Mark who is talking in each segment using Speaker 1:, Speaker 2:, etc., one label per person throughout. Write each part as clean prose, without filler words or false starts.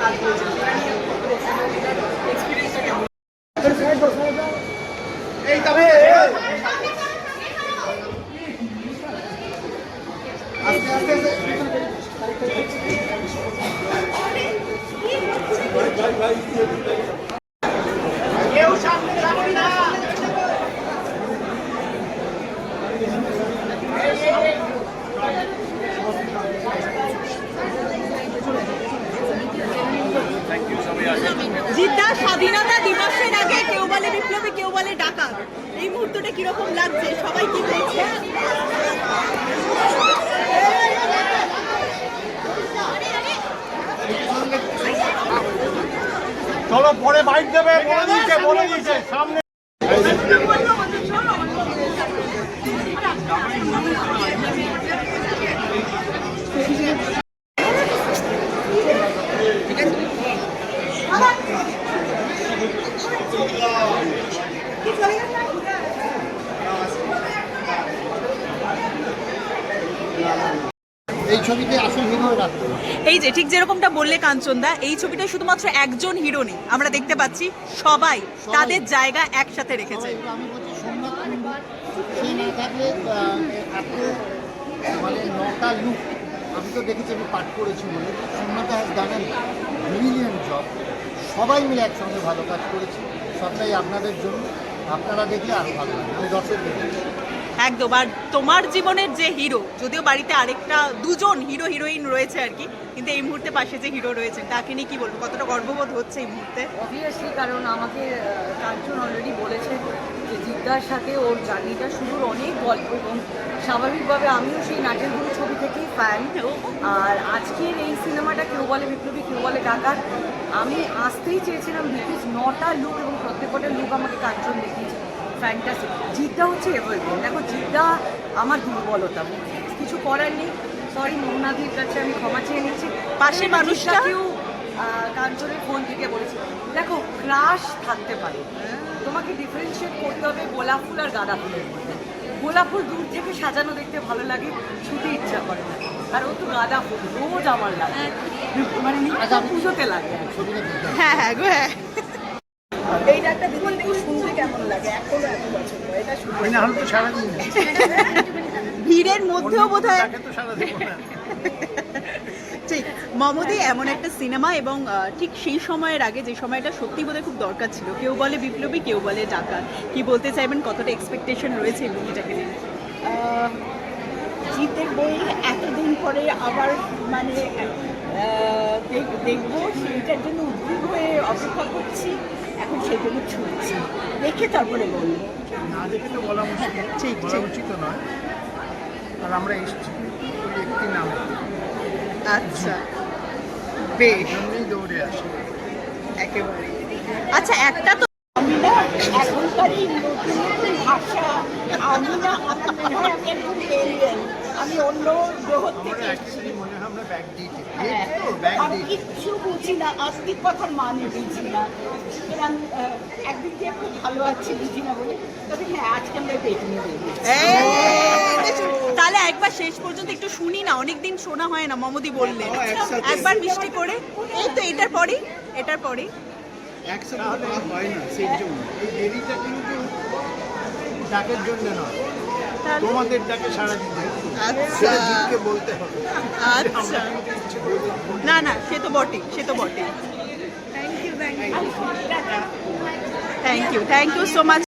Speaker 1: কাজ করেছেন সেটা নিয়ে এক্সপিরিয়েন্সটা কেমন? এই তবে আস্তে আস্তে কেউ সামনে যাবে না।
Speaker 2: জিদ্দা স্বাধীনতা দিবসের আগে কেউ বলে বিপ্লবী কেউ বলে ডাকাত, এই মুহূর্তটা কিরকম লাগছে, সবাই কি বলছে?
Speaker 3: চলো পরে বাইক দেবে, বলে দিয়েছে সামনে। এই ছবিতে আসল হিরো রাখতে,
Speaker 2: এই যে ঠিক যেরকমটা বললে কাঞ্চনদা, এই ছবিটা শুধুমাত্র একজন হিরো নেই, আমরা দেখতে পাচ্ছি সবাই তাদের জায়গা একসাথে রেখেছে।
Speaker 3: আমি বলছি সোমনাথ কুণ্ডু, সে না থাকলে এত মানে 9টা লুক আমি তো দেখেছি, আমি পাঠ করেছি বলে। Somnath has done an brilliant job, সবাই মিলে একসঙ্গে ভালো কাজ করেছি, সবটাই আপনাদের জন্য। আপনারা দেখলে আরও ভালো লাগে, আমি দর্শক দেখি
Speaker 2: একদম। আর তোমার জীবনের যে হিরো, যদিও বাড়িতে আরেকটা দুজন হিরো হিরোইন রয়েছে আর কি, কিন্তু এই মুহূর্তে পাশে যে হিরো রয়েছেন তাকে নিয়ে কি বলবো, কতটা গর্ববোধ হচ্ছে এই মুহূর্তে?
Speaker 4: অবভিয়াসলি, কারণ আমাকে কাঞ্চন অলরেডি বলেছে যে জিদ্দার সাথে ওর জার্নিটা শুরুর অনেক গল্প, এবং স্বাভাবিকভাবে আমিও সেই নাটের গুরু ছবি থেকেই ফ্যান। আর আজকের এই সিনেমাটা কেউ বলে বিপ্লবী কেউ বলে ডাকাত, আমি আসতেই চেয়েছিলাম বিকজ 9টা লুক এবং প্রত্যেকটা লুক আমাকে কাঞ্চন দেখিয়েছে ফ্যান্টাসি। জিদ্দা হচ্ছে এভারগ্রিন। দেখো, জিদ্দা আমার দুর্বলতা, কিছু করার নেই। সরি, মোহনাদির কাছে আমি ক্ষমা চেয়ে নিচ্ছি।
Speaker 2: পাশে মানুষটাকেও
Speaker 4: কাঞ্চনের ফোন থেকে বলেছি, দেখো ক্রাশ থাকতে পারে, তোমাকে ডিফারেন্সিয়েট করতে হবে গোলাপ ফুল আর গাঁদা ফুলের মধ্যে। গোলাপ ফুল দূর থেকে সাজানো দেখতে ভালো লাগে, ছুটে ইচ্ছা করে না। আর ও তো গাঁদা ফুল রোজ আমার লাগে, মানে পুজোতে লাগে।
Speaker 2: হ্যাঁ হ্যাঁ গো হ্যাঁ।
Speaker 1: এইটা একটা জীবন থেকে শুনতে কেমন লাগে? এখনো এত বছর পর এটা শুনতে
Speaker 3: না হলে তো সারাদিন
Speaker 2: ভিড়ের মধ্যেও বোধহয়
Speaker 3: তাকে তো সারা দেবো না।
Speaker 2: ঠিক। মমদি এমন একটা সিনেমা, এবং ঠিক সেই সময়ের আগে যে সময়টা সত্যি বোধহয় খুব দরকার ছিল। কেউ বলে বিপ্লবী কেউ বলে ডাকাত, কি বলতে চাইবেন, কতটা এক্সপেকটেশন রয়েছে এই মুভিটাকে নিয়ে?
Speaker 5: জিতের বই এতদিন পরে আবার মানে দেখবো, সেইটার জন্য উদ্গ্রীব হয়ে অপেক্ষা করছি। এখন সেই জন্য ছুটছি, দেখে তারপরে বলবো।
Speaker 3: না দেখে তো বলা মুশকিল, ঠিক বলা উচিত নয়। আর আমরা এসেছি ওই একটি নামে,
Speaker 2: আচ্ছা বেশ,
Speaker 3: জন্যই দৌড়ে আসি
Speaker 2: একেবারে। আচ্ছা, একটা তো
Speaker 5: আমি না এখনকার এই নতুন নতুন ভাষা, আমি না আমার মনে হয় আমি একজন এলিয়েন, আমি অন্য গ্রহ থেকে এসেছি।
Speaker 3: মনে হয় আমরা ব্যাগ দিয়েছি,
Speaker 5: আমি কিচ্ছু বুঝি না, আস্তিক কথার মানে বুঝি না। সুতরাং একদিক দিয়ে খুব ভালো আছি, বুঝি না বলে। তবে হ্যাঁ, আজকে আমরা পেট নিয়ে বেরিয়েছি।
Speaker 2: তাহলে একবার শেষ পর্যন্ত একটু শুনি না, অনেকদিন শোনা হয় না। মমদি বললেন একবার মিষ্টি করে, এই তো এটার পরেই
Speaker 3: একসাথে হয় না, সেই জন্য এই দেরিটা কিন্তু ডাকের জন্য নয়, তোমাদের ডাকে সারা দিতে
Speaker 2: আচ্ছা
Speaker 3: জিতকে বলতে হবে।
Speaker 2: আচ্ছা, না না, সে তো বটেই। Thank you so much.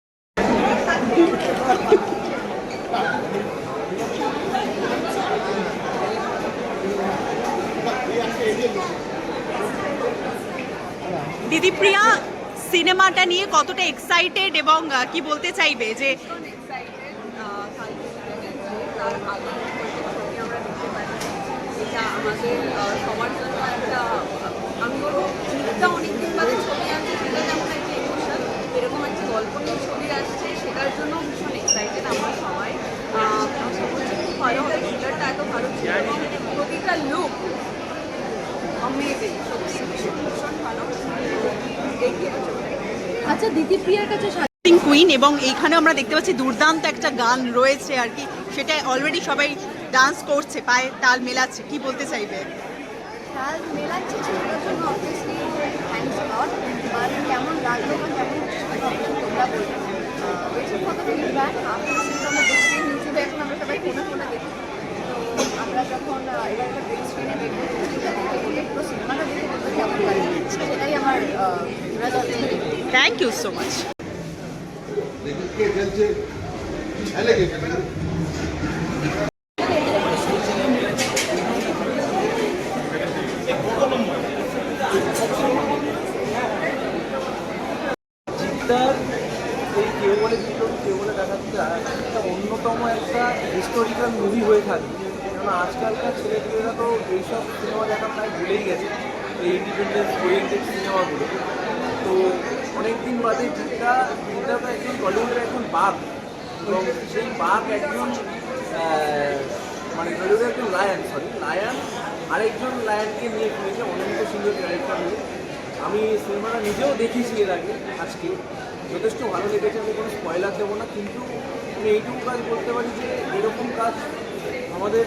Speaker 2: দিদি প্রিয়া, সিনেমাটা নিয়ে কতটা এক্সাইটেড এবং কি বলতে চাইবে? যে
Speaker 4: এটা আমাদের সবার জন্য একটা, আমি বলবো জিতটা অনেকদিন বাদে ছবি আসছে, সেটা যেমন একটা ইমোশন, এরকম একটা গল্প নিয়ে ছবি আসছে, সেটার জন্য ভীষণ এক্সাইটেড আমরা সবাই। আশা করছি খুব ভালো হবে, থ্রিলারটা এত ভালো ছিল এবং প্রতিটা লুক অ্যামেজিং, সত্যি ভীষণ ভালো।
Speaker 2: আচ্ছা, দিদি প্রিয়ার কাছে কুইন, এবং এইখানে আমরা দেখতে পাচ্ছি দুর্দান্ত একটা গান রয়েছে আর কি, সেটা অলরেডি সবাই ডান্স করছে, পায়ে তাল মেলাচ্ছে, কি বলতে চাইবে?
Speaker 6: খেয়াল মেলাচ্ছি সেটার জন্য অবভিয়াসলি থ্যাংকস লট। আর কেমন লাগলো বা কেমন তোমরা বলবে ওয়েটিং ফর দ্য ফিডব্যাক। আমরা দেখছি ইউটিউবে এখন আমরা সবাই ফোনে দেখি। তো আমরা যখন এবার একটা বিগ স্ক্রিনে দেখবো পুরো সিনেমাটা দেখে বলবো কেমন লাগে, সেটাই আমার
Speaker 2: থ্যাংক ইউ সো মাচ।
Speaker 7: জিদ্দার এই কেউ বলে বিপ্লবী কেউ বলে দেখাচ্ছে একটা অন্যতম একটা হিস্টোরিক্যাল মুভি হয়ে থাকে। কারণ আজকালকার ছেলেপেলেরা তো এইসব সিনেমা দেখা প্রায় ভুলেই গেছে, এই ইন্ডিপেন্ডেন্স ওরিয়েন্টেড সিনেমাগুলো। তো অনেকদিন বাদে জিদ্দা তো একজন বলিউডের একজন বাঘ, এবং সেই বাঘ একজন মানে বলিউডের একজন লায়ন আরেকজন লায়নকে নিয়ে ফিরেছে, অনন্ত সিংহের ক্যারেক্টার নিয়ে। আমি সিনেমাটা নিজেও দেখেছি এর আগে, আজকে যথেষ্ট ভালো লেগেছে। আমি কোনো স্পয়লার দেবো না, কিন্তু আমি এইটুকু কাজ বলতে পারি যে এরকম কাজ আমাদের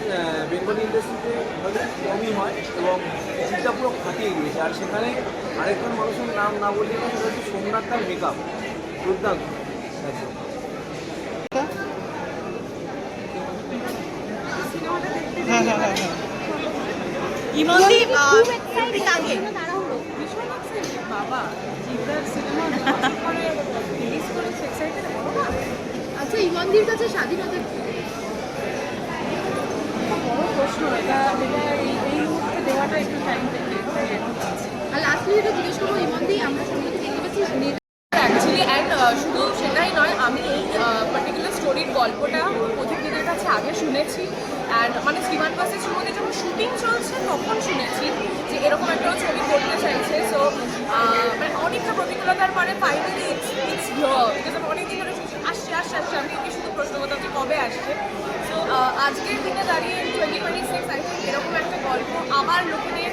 Speaker 7: বেঙ্গলি ইন্ডাস্ট্রিতে হয়তো কমই হয়, এবং জিদ্দা পুরো ফাটিয়ে গিয়েছে। আর সেখানে আরেকজন মানুষের নাম না বললে না, সেটা হচ্ছে সোমনাথ তার মেকআপ দুর্দান্ত একদম।
Speaker 2: ইমনদি আগে
Speaker 4: বাবা জিদ্দার সিনেমা রিলিজ করেছে, এক্সাইটেড বলো না।
Speaker 6: আচ্ছা, ইমনদির কাছে স্বাধীনতা
Speaker 4: বড় প্রশ্ন এটা এই মুহূর্তে দেওয়াটা একটু টাইম থেকে।
Speaker 6: আর লাস্টলি যেটা জিজ্ঞেস করবো, ইমনদি আমরা সম্পর্কে দেখতে পাচ্ছি
Speaker 8: অ্যাকচুয়ালি অ্যান্ড শুধু সেটাই নয়, আমি এই পার্টিকুলার স্টোরির গল্পটা প্রদীপদের কাছে আগে শুনেছি। অ্যান্ড মানে শ্রীমান বাসের সম্বন্ধে যখন শুটিং চলছে তখন শুনেছি যে এরকম একটা ছবি করতে চাইছে। সো মানে অনেকটা প্রতিকূলতার পরে ফাইনালি ইটস হিয়ার, বিকজ আমি অনেকদিন ধরে আসছে আমি ওকে শুধু প্রশ্ন করতাম যে কবে আসছে। সো আজকের দিনে দাঁড়িয়ে 2026 আই থিঙ্ক এরকম একটা গল্প আবার লোকেদের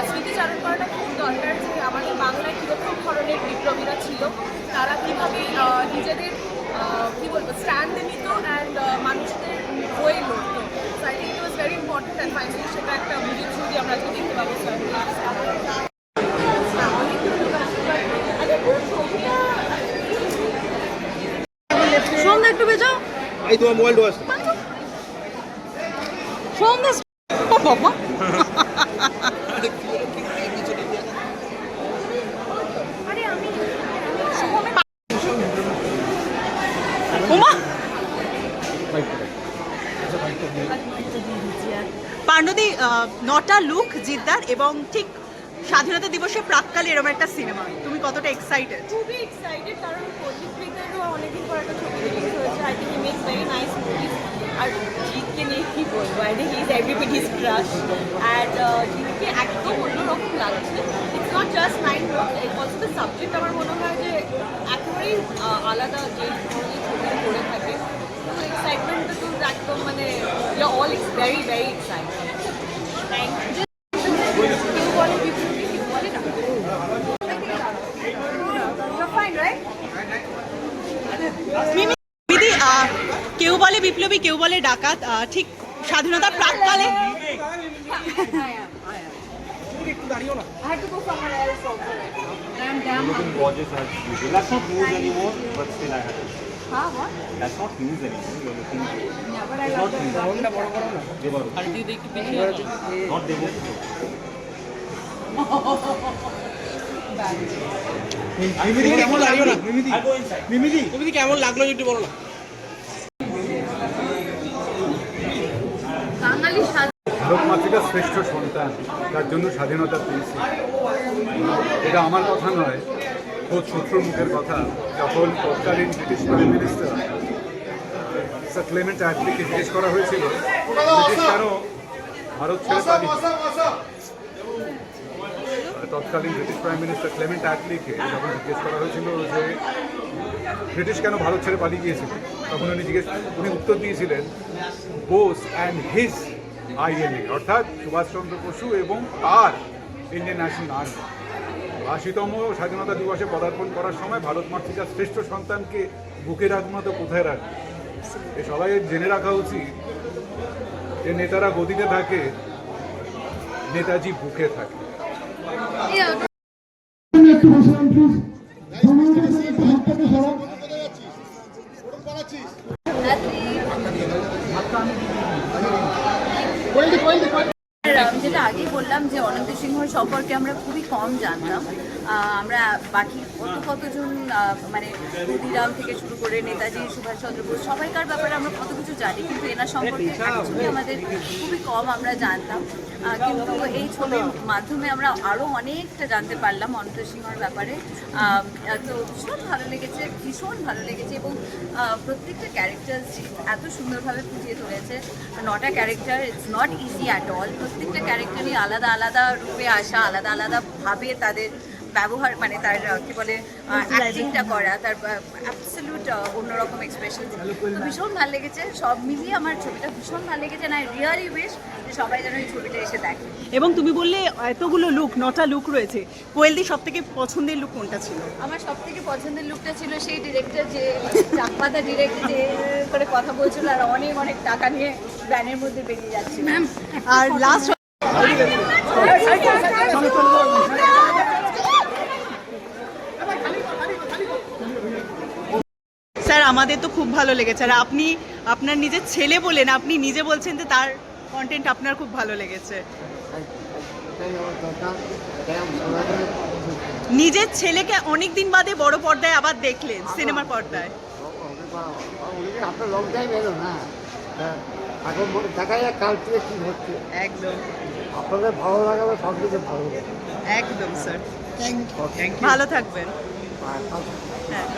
Speaker 8: স্মৃতিচারণ করাটা খুব দরকার, যে আমাদের বাংলায় কীরকম ধরনের বিপ্লবীরা ছিল, তারা কীভাবে নিজেদের কী বলবো স্ট্যান্ড নিত অ্যান্ড মানুষদের হয়ে লড়তো। So I think it was very important and finally সেটা একটা মুভির থ্রু দিয়ে আমরা আজকে দেখতে পাবো।
Speaker 2: সন্ধ্যা একটু বেজাও
Speaker 7: এই তোমার মোবাইল ডোয়াস
Speaker 2: সন্ধ্যা বাবা ওমা পাণ্ডুদি নটা লুক জিদ্দার, এবং ঠিক স্বাধীনতা দিবসের প্রাককালে এরকম একটা সিনেমা, তুমি কতটা এক্সাইটেড?
Speaker 8: খুবই এক্সাইটেড, কারণ প্রদীপদেরও অনেকদিন পর একটা ছবি রিলিজ হয়েছে। I think he makes very nice movies. আর জিতকে নিয়ে কী বলবো, I think he is everybody's crush. And জিতকে একদম অন্যরকম লাগছে। It's not just 9 also the subject আমার মনে হয় যে একেবারেই আলাদা যে ধরনের ছবি করে থাকে। তো এক্সাইটমেন্ট তো একদম মানে you all is very very excited. Thank you.
Speaker 2: দিদি কেউ বলে বিপ্লবী কেউ বলে ডাকাত, ঠিক স্বাধীনতার প্রাককালে
Speaker 9: Gorgeous as usual. That's not news anymore, but still I have to. That's not news anymore. You're looking. It's not news. Devaru. Not Devaru.
Speaker 7: মিমিদি কেমন লাগলো একটু বলো না।
Speaker 6: বাঙালি
Speaker 10: ভারত মাতৃকার শ্রেষ্ঠ সন্তান, তার জন্য স্বাধীনতা পেয়েছি। এটা আমার কথা নয়, খোদ শত্রুর মুখের কথা। যখন তৎকালীন British prime minister sir Clement অ্যাটলিকে জিজ্ঞেস করা হয়েছিল ব্রিটিশ কেন ভারত ছেড়ে পালিয়ে, তৎকালীন ব্রিটিশ প্রাইম মিনিস্টার ক্লেমেন্ট অ্যাটলিকে যখন জিজ্ঞেস করা হয়েছিল যে ব্রিটিশ কেন ভারত ছেড়ে পালিয়ে গিয়েছিল, তখন উনি উত্তর দিয়েছিলেন বোস অ্যান্ড হিজ INA, অর্থাৎ সুভাষচন্দ্র বসু এবং তার ইন্ডিয়ান ন্যাশনাল আর্মি। ৮০তম স্বাধীনতা দিবসে পদার্পণ করার সময় ভারত মাতৃকার শ্রেষ্ঠ সন্তানকে বুকে রাখবো না তো কোথায় রাখবো? এ সবাই জেনে রাখা উচিত যে নেতারা গদিতে থাকে নেতাজি বুকে থাকে।
Speaker 6: যেটা আগেই বললাম যে অনন্ত সিংহর সম্পর্কে আমরা খুবই কম জানতাম। আমরা বাকি কতজন মানে ক্ষুদিরাম থেকে শুরু করে নেতাজি, সুভাষচন্দ্র বোস সবাইকার ব্যাপারে আমরা কত কিছু জানি, কিন্তু এনার সম্পর্কে অ্যাকচুয়ালি আমাদের খুবই কম আমরা জানতাম। কিন্তু এই ছবির মাধ্যমে আমরা আরও অনেকটা জানতে পারলাম অনন্ত সিংহর ব্যাপারে। তো ভীষণ ভালো লেগেছে, ভীষণ ভালো লেগেছে। এবং প্রত্যেকটা ক্যারেক্টার এত সুন্দরভাবে ফুটিয়ে তুলেছে। 9টা character, it's not easy at all. প্রত্যেকটা ক্যারেক্টারই আলাদা আলাদা রূপে আসা, আলাদা আলাদা ভাবে তাদের ব্যবহার, মানে তার কি বলে অ্যাক্টিংটা করা, তার অ্যাবসলিউট অন্যরকম এক্সপ্রেশন। তো ভীষণ ভালো লেগেছে, সব মিলিয়ে আমার ছবিটা ভীষণ ভালো লেগেছে। না, রিয়ালি উইশ যে সবাই যেন এই ছবিটা এসে দেখে।
Speaker 2: এবং তুমি বললে এতগুলো লুক, 9টা লুক রয়েছে, কোয়েলদি সব থেকে পছন্দের লুক কোনটা ছিল?
Speaker 6: আমার সব থেকে পছন্দের লুকটা ছিল সেই ডিরেক্টর যে চাকপাতা ডিরেক্টর যে করে কথা বলছিল আর অনেক অনেক টাকা নিয়ে ব্যানের মধ্যে বেরিয়ে যাচ্ছিল।
Speaker 2: আর লাস্ট স্যার আমাদের তো খুব ভালো লেগেছে। আর আপনি আপনার নিজের ছেলে বলেন, আপনি নিজে বলছেন যে তার কন্টেন্ট আপনার খুব ভালো লেগেছে। নিজের ছেলেকে অনেকদিন বাদে বড় পর্দায় আবার দেখলেন, সিনেমার পর্দায়।
Speaker 3: আপনার লং টাইম এলো না, এখন দেখা যায় কাল থেকে কী হচ্ছে।
Speaker 2: একদম
Speaker 3: আপনাদের ভালো লাগাবে, সব কিছু ভালো লাগে।
Speaker 2: একদম স্যার, ভালো থাকবেন।
Speaker 3: আর
Speaker 2: হ্যাঁ।